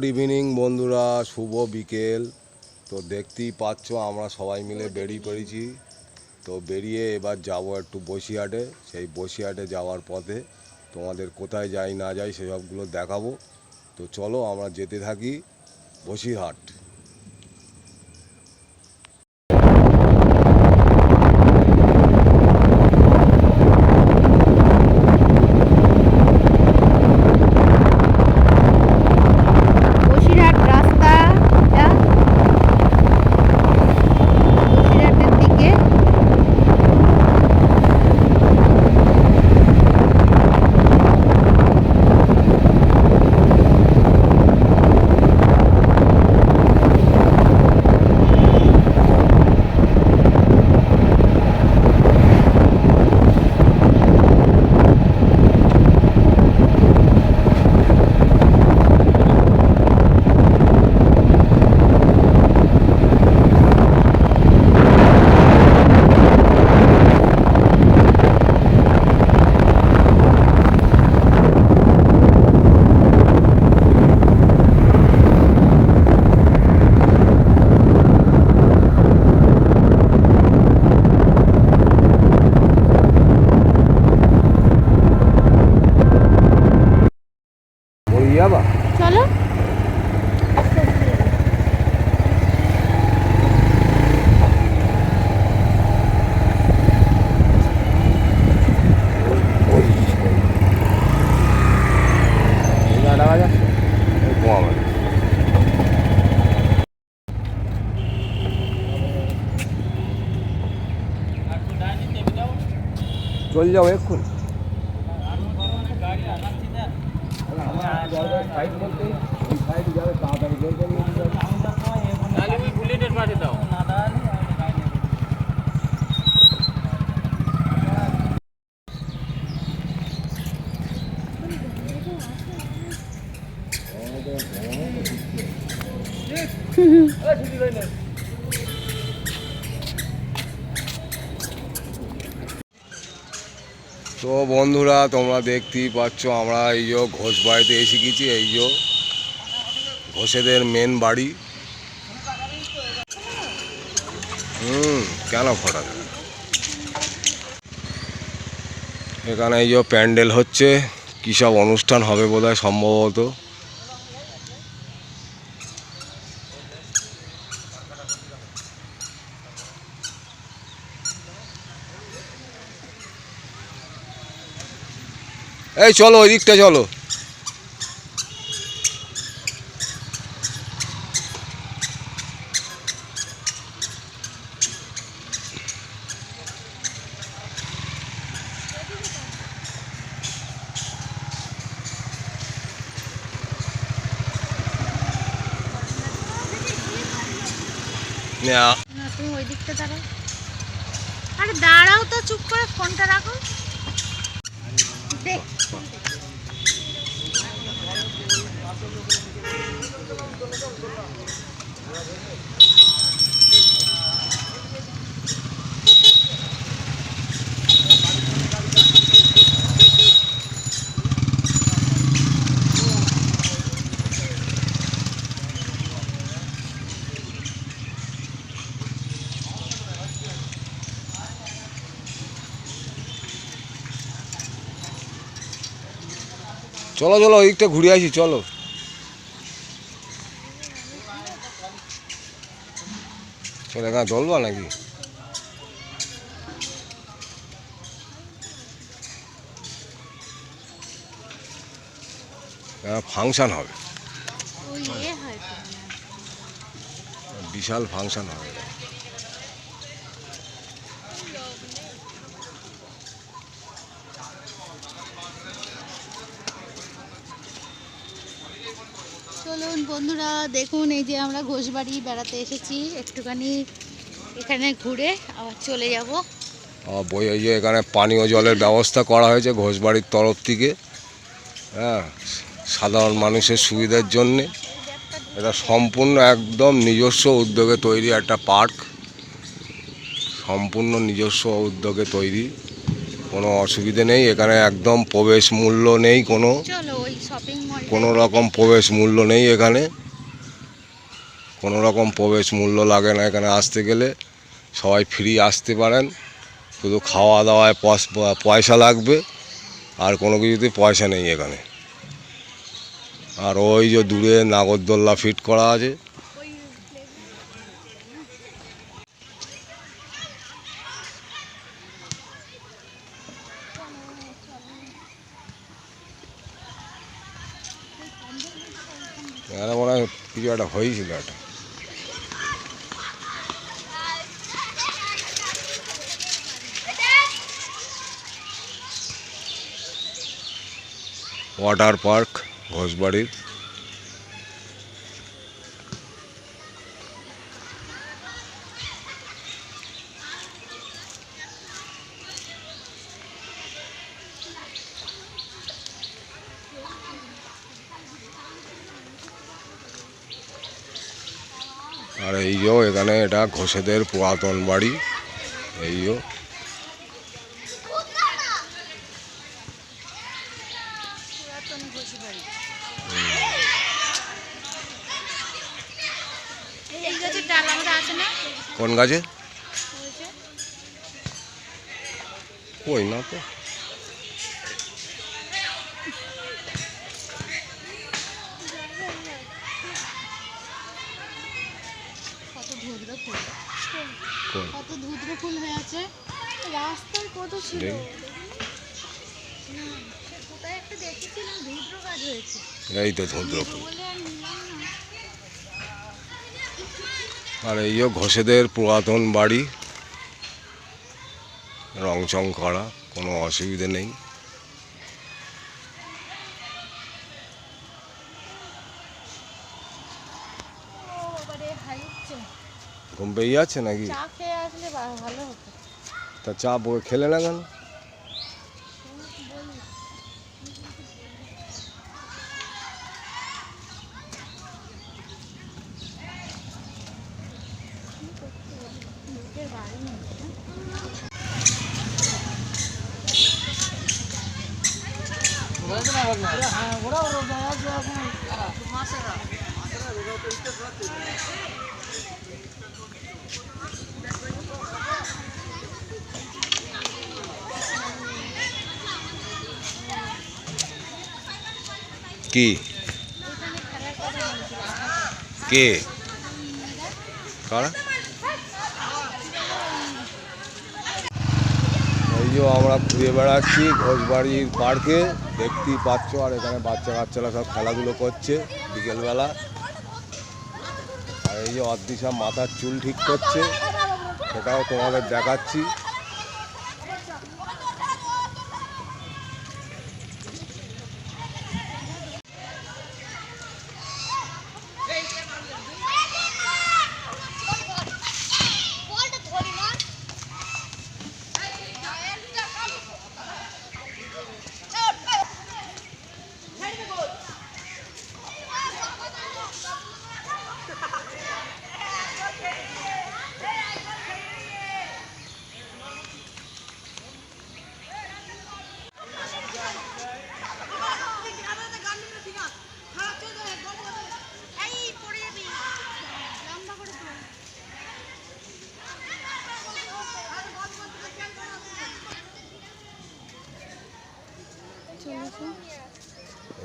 Evening বন্ধুরা, শুভ বিকেল। তো দেখতেই পাচ্ছ আমরা সবাই মিলে বেরিয়ে পড়েছি। তো বেরিয়ে এবার যাব একটু বসিরহাটে। সেই বসিরহাটে যাওয়ার পথে তোমাদের কোথায় যাই না যাই সেসবগুলো দেখাবো। তো চলো আমরা যেতে থাকি বসিরহাট। চলো চল যাও এক্ষুনি। তো বন্ধুরা, তোমরা দেখতেই পাচ্ছ আমরা এই যে ঘোষ বাড়িতে এসে গেছি। এই যে ঘোষেদের মেন বাড়ি। কেন ফটা এখানে এই যে প্যান্ডেল হচ্ছে, কী সব অনুষ্ঠান হবে বোধহয় সম্ভবত। এই চলো ওই দিকটা চলো। তুমি ওই দিকটা দাঁড়াও। আরে দাঁড়াও তো, চুপ করে ফোনটা রাখো। দেখ চলো চলো ওই দিকটা ঘুরে আসি চলো। চলো এখানে চলবা নাকি? ফাংশন হবে, বিশাল ফাংশন হবে। চলুন বন্ধুরা, দেখুন এই যে আমরা ঘোষবাড়ি বেড়াতে এসেছি, একটুখানি এখানে ঘুরে আবার চলে যাব। বই এই যে এখানে পানীয় জলের ব্যবস্থা করা হয়েছে ঘোষবাড়ির তরফ থেকে। হ্যাঁ, সাধারণ মানুষের সুবিধার জন্যে এটা সম্পূর্ণ একদম নিজস্ব উদ্যোগে তৈরি একটা পার্ক। সম্পূর্ণ নিজস্ব উদ্যোগে তৈরি, কোনো অসুবিধে নেই। এখানে একদম প্রবেশ মূল্য নেই কোনো। চলো ওই শপিং মল কোনো রকম প্রবেশ মূল্য নেই এখানে, কোনো রকম প্রবেশ মূল্য লাগে না এখানে আসতে গেলে, সবাই ফ্রি আসতে পারেন। শুধু খাওয়া দাওয়ায় পয়সা লাগবে, আর কোনো কিছুতে পয়সা নেই এখানে। আর ওই যে দূরে নাগরদোল্লা ফিট করা আছে। এখানে মনে হয় কিছু একটা হয়েছিল একটা। Water park ঘোষবাড়ির। আর এই যে এখানে এটা ঘোষেদের পুরাতন বাড়ি, এই যে কোন গাছে কই না তো। কত ধুদ্র ফুল হয়ে আছে রাস্তায়, কত ছিল কোথায় একটা দেখেছিলাম ধুদ্র গাছ হয়েছে। এই তো ধুদ্র ফুল। বলে আর নিলাম না। আর এই যে ঘোষেদের পুরাতন বাড়ি, রং চং করা, কোনো অসুবিধে নেই। ঘুম পেয়ে যাচ্ছে নাকি? চা খেয়ে আসলে ভালো হতো। তা চা খেলে না কেন? কি কে কারা? এই যে আমরা ঘুরে বেড়াচ্ছি ঘোষবাড়ির পার্কে, দেখতেই পাচ্ছ। আর এখানে বাচ্চা কাচ্চারা সব খেলাধুলো করছে বিকেলবেলা। আর এই যে অদৃশা মাথার চুল ঠিক করছে, সেটাও তোমাদের দেখাচ্ছি।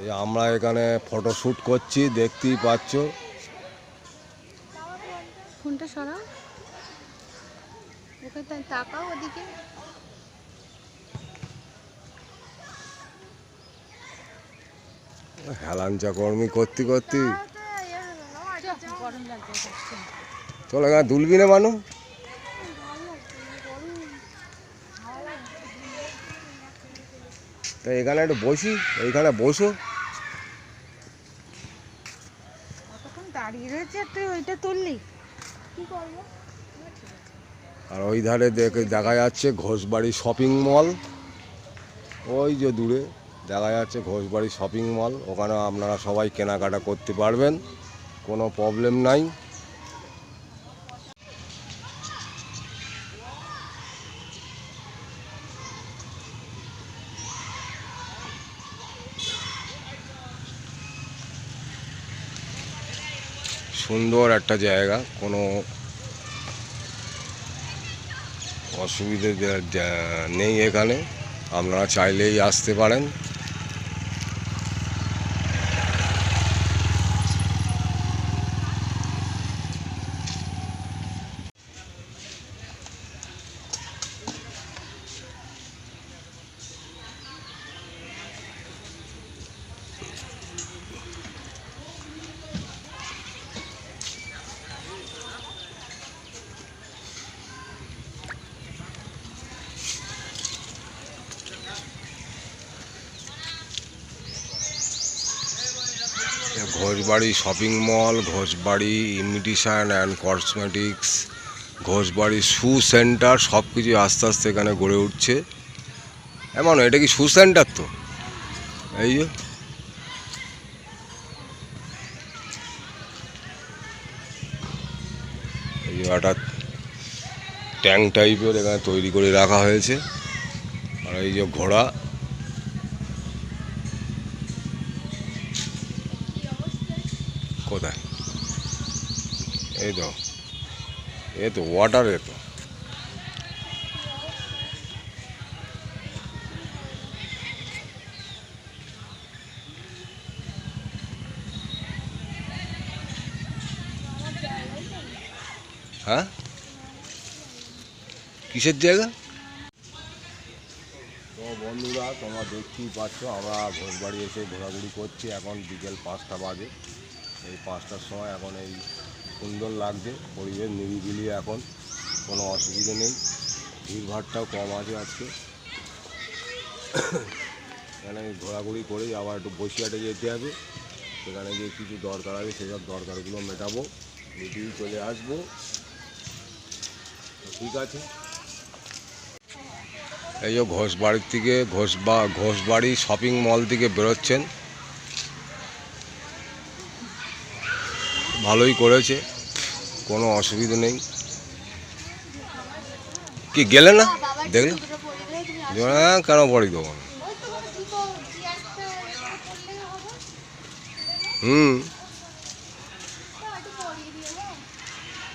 এই আমরা এখানে ফটোশ্যুট করছি, দেখতেই পাচ্ছ। ফোনটা সরাও, ওকে তাকাও ওদিকে। হেলাঞ্চা কর্মী করতে করতে গরম লাগছে। চল এখানে দুলবি না মানুষ। তা এখানে একটু বসি, এইখানে বসো। দাঁড়িয়ে রয়েছে, তুই ওইটা তুললি কি করবো? আর ওই ধারে দেখা যাচ্ছে ঘোষবাড়ি শপিং মল, ওই যে দূরে দেখা যাচ্ছে ঘোষবাড়ি শপিং মল। ওখানে আপনারা সবাই কেনাকাটা করতে পারবেন, কোনো প্রবলেম নাই। সুন্দর একটা জায়গা, কোনো অসুবিধে নেই এখানে, আপনারা চাইলেই আসতে পারেন। Ghoshbari shopping mall, Ghoshbari imitation and cosmetics, Ghoshbari shoe centre, সব কিছু আস্তে আস্তে এখানে গড়ে উঠছে। এমন এটা কি শু সেন্টার? তো এই যে একটা ট্যাঙ্ক টাইপের এখানে তৈরি করে রাখা হয়েছে। আর এই যে ঘোড়া, কোথায়? এই তো, এ তো ওয়াটার, এ তো হ্যাঁ, কিসের জায়গা? তো বন্ধুরা, তোমরা দেখতেই পাচ্ছ আমরা ঘোষবাড়ি এসে ঘোরাঘুরি করছি। এখন বিকেল 5টা বাজে। এই 5টার সময় এখন এই সুন্দর লাগছে পরিবেশ, নিরিবিলি, এখন কোনো অসুবিধে নেই, ভিড়ভাড়টাও কম আছে আজকে। এখানে ঘোরাঘুরি করেই আবার একটু বসিরহাটে যেতে হবে, সেখানে গিয়ে কিছু দরকার আছে, সেসব দরকারগুলো মেটাবো, মিটিয়ে চলে আসবো। ঠিক আছে। এই যে ঘোষবাড়ির থেকে ঘোষবাড়ি শপিং মল থেকে বেরোচ্ছেন, ভালোই করেছে, কোনো অসুবিধা নেই। কি গেলে না দেখলে? হ্যাঁ, কেন পড়ি দেবো না?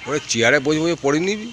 ওরে চেয়ারে বসে বসে পড়ে নিবি।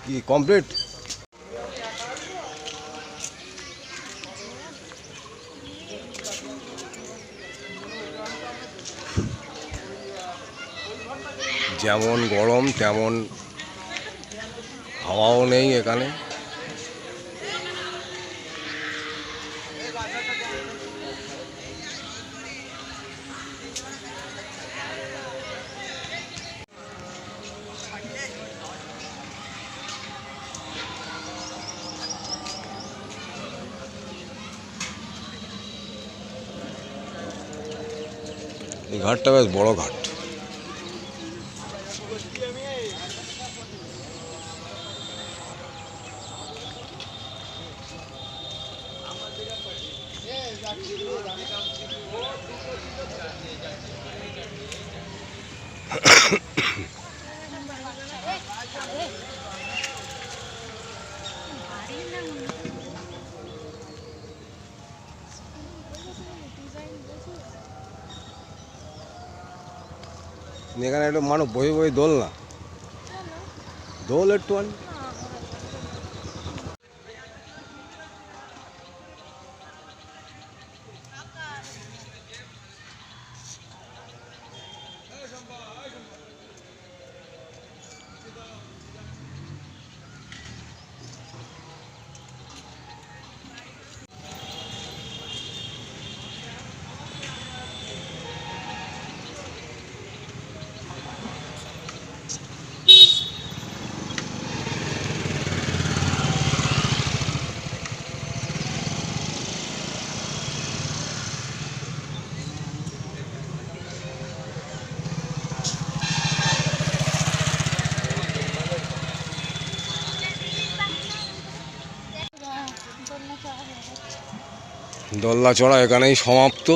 কি কমপ্লিট? যেমন গরম তেমন হাওয়াও নেই এখানে। এই ঘাটটা বেশ বড় ঘাট। এখানে একটু মানুষ বই বই দোল না, দোল একটু দোলনা চড়া এখানেই সমাপ্ত।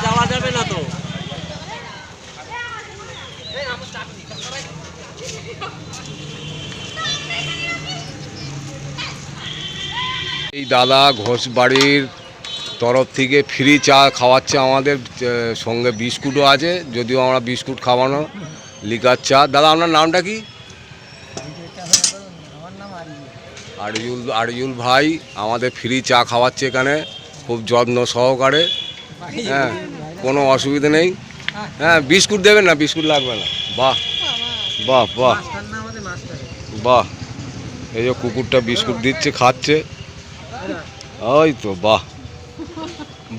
যাওয়া যাবে না তো। এই দাদা ঘোষবাড়ির তরফ থেকে ফ্রি চা খাওয়াচ্ছে আমাদের, সঙ্গে বিস্কুটও আছে, যদিও আমরা বিস্কুট খাওয়ানো, লিকার চা। দাদা আপনার নামটা কি? আরিজুল ভাই আমাদের ফ্রি চা খাওয়াচ্ছে এখানে, খুব যত্ন সহকারে। হ্যাঁ, কোনো অসুবিধা নেই। হ্যাঁ, বিস্কুট দেবেন না? বিস্কুট লাগবে না। বাহ বাহ বাহ বাহ, এই যে কুকুরটা বিস্কুট দিচ্ছে, খাচ্ছে। ওই তো, বাহ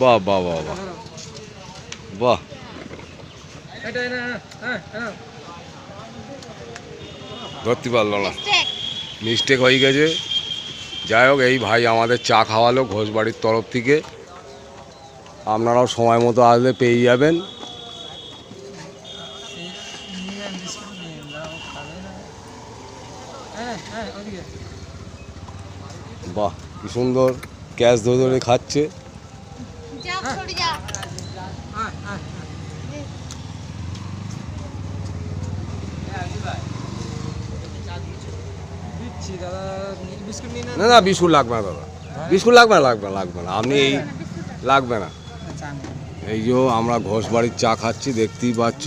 বাহ বাহ বাহ বাহ বাহ। ধরতে পারলো না, মিস্টেক হয়ে গেছে। যাই হোক, এই ভাই আমাদের চা খাওয়ালো ঘোষবাড়ির তরফ থেকে। আপনারাও সময় মতো আসলে পেয়ে যাবেন। বাহ, কি সুন্দর ক্যাশ ধরে ধরে খাচ্ছে। না না, বিস্কুট লাগবে না দাদা, বিস্কুট লাগবে না, লাগবে না, লাগবে না। আপনি এই লাগবে না। এই যে আমরা ঘোষবাড়ির চা খাচ্ছি, দেখতেই পাচ্ছ,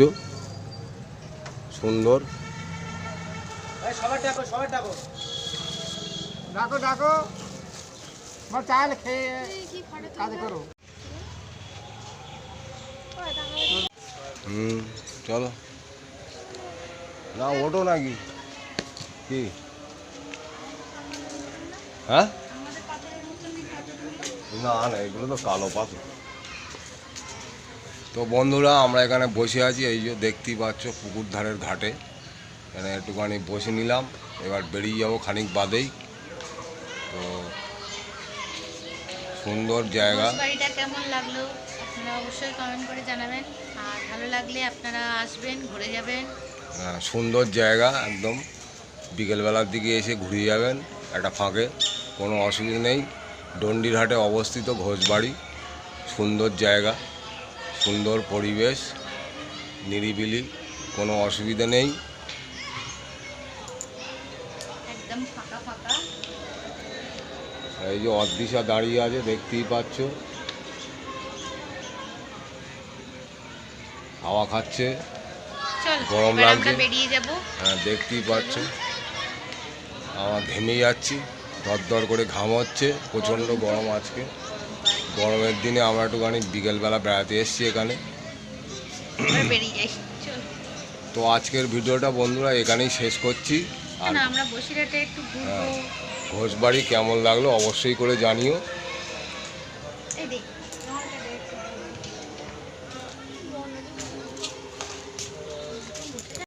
সুন্দর। ডাকো ডাকো আমার চাল খেয়ে কাজ করো। চলো না ওঠো নাকি কি হ্যাঁ না না এগুলো তো কালো পাথর। তো বন্ধুরা আমরা এখানে বসে আছি, এই যে দেখতেই পাচ্ছ পুকুর ধারের ঘাটে, এখানে একটুখানি বসে নিলাম, এবার বেরিয়ে যাবো খানিক বাদেই। তো সুন্দর জায়গা। বাড়িটা কেমন লাগলো আপনারা অবশ্যই কমেন্ট করে জানাবেন, আর ভালো লাগলে আপনারা আসবেন, ঘুরে যাবেন। সুন্দর জায়গা একদম, বিকেলবেলার দিকে এসে ঘুরে যাবেন একটা ফাঁকে, কোনো অসুবিধা নেই। ডন্ডিরহাটে অবস্থিত ঘোষবাড়ি, সুন্দর জায়গা, সুন্দর পরিবেশ, নিরিবিলি, কোনো অসুবিধা নেই। একদম ফাঁকা ফাঁকা। এই যে অদৃশা দাঁড়িয়ে আছে দেখতেই পাচ্ছ, হাওয়া খাচ্ছে, চল গরম এবার আমরা লাগছে। বেরিয়ে যাব। হ্যাঁ দেখতেই পাচ্ছ, আমার ঘেমে যাচ্ছি, দরদর করে ঘাম হচ্ছে, প্রচণ্ড গরম আজকে। গরমের দিনে আমরা একটুখানি বিকেলবেলা বেড়াতে এসেছি এখানে। এবার বেরিয়ে যাই চল। তো আজকের ভিডিওটা বন্ধুরা এখানেই শেষ করছি। আর না আমরা বসিরহাটে একটু ঘুরবো। ঘোষবাড়ি কেমন লাগলো অবশ্যই করে জানিও।